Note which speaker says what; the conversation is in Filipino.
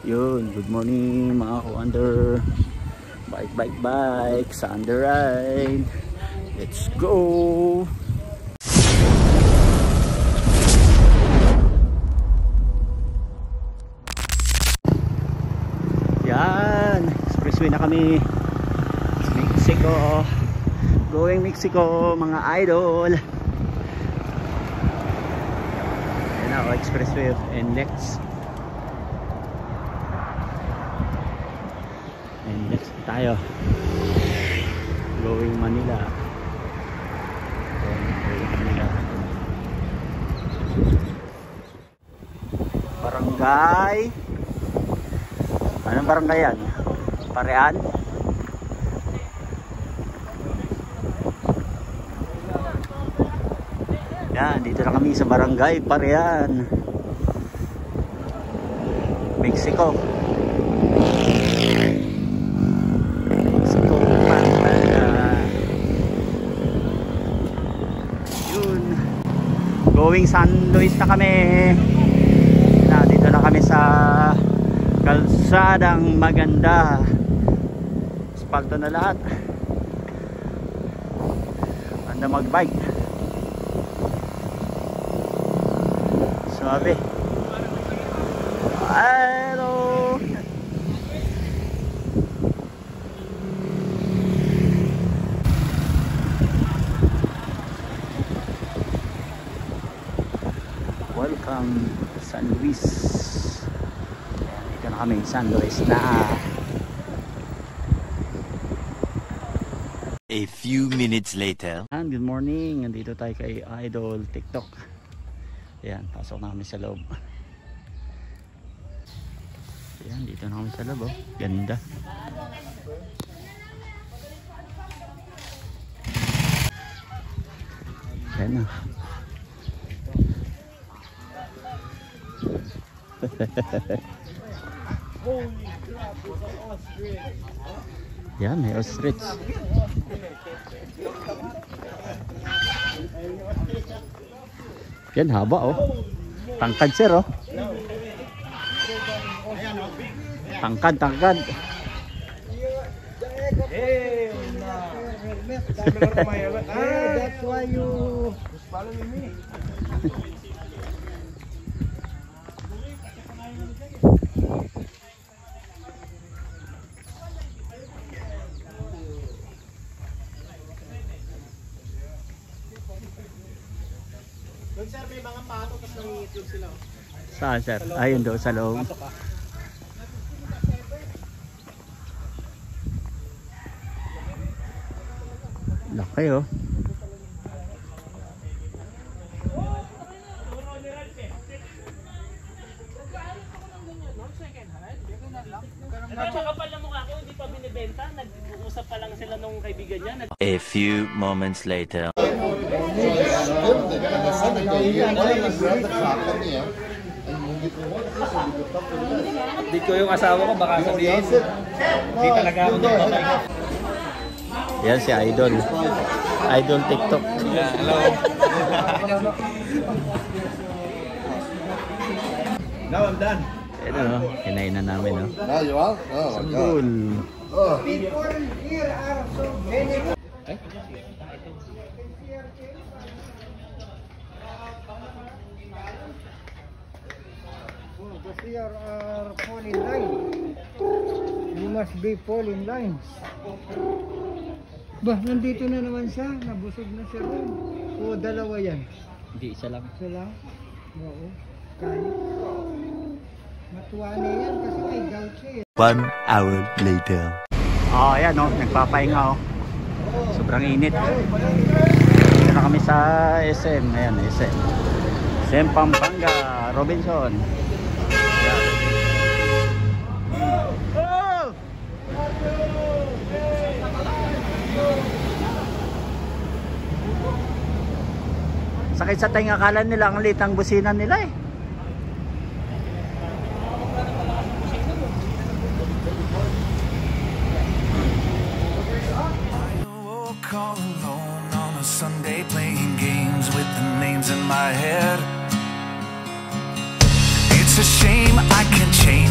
Speaker 1: Yun, good morning mga ka-wonder. Bike sa underride. Let's go. Yan, expressway na kami. Mexico. Going Mexico mga idol. Yan na, expressway of NLEX. NLEX tayo. Going Manila. Barangay. Anong barangay yan? Parean? Yan, dito na kami sa barangay Parean, Mexico. Yun. Going San Luis na kami. Dito na kami sa kalsadang maganda. Asfalto na lahat. Anda magbike. Sabi. Hello. Welcome San Luis. Dito na kami San Luis na.
Speaker 2: A few minutes later.
Speaker 1: And good morning. Nandito tayo kay Idol TikTok. Ayan, pasok na kami sa loob. Ayan, dito na kami sa loob. Oh. Ganda. Ayan na. Yan, may ostrich. Yan, haba oh. Tangkad sir oh. Tangkad.
Speaker 3: That's why you follow me. Sir, may mga pato kasi nangingitlog sila.
Speaker 1: Saan sir? Ayun doon sa loob. Laki oh.
Speaker 4: Napakapal na mukha ko, hindi pa binibenta. Nag-uusap pa lang sila nung kaibigan niya.
Speaker 2: A few moments later.
Speaker 4: Hindi ko yung asawa ko, baka sabihin. Hindi talaga ako nagpapay.
Speaker 1: Yan si Idol. Idol TikTok.
Speaker 4: Yeah, hello.
Speaker 3: Now I'm done.
Speaker 1: Ito no, kinain na namin no.
Speaker 3: Now you are? Oh my God.
Speaker 1: Cool.
Speaker 3: The three are fall in line. You must be fall in line. Bah, nandito na naman siya. Nabusog na siya rin. O, dalawa yan.
Speaker 1: Hindi, isa lang.
Speaker 3: Isa lang? Oo. Kaya. Matuwa na yan kasi may gout siya eh.
Speaker 2: 1 hour later.
Speaker 1: Oh, ayan no, nagpapahinga oh. Sobrang init. Dito na kami sa SM. Ayan, SM. SM Pampanga, Robinson. Ayan. Oh! Sakit sa tenga, akala nila ang litang businan nila eh.
Speaker 5: All alone on a Sunday playing games with the names in my head. It's a shame I can't change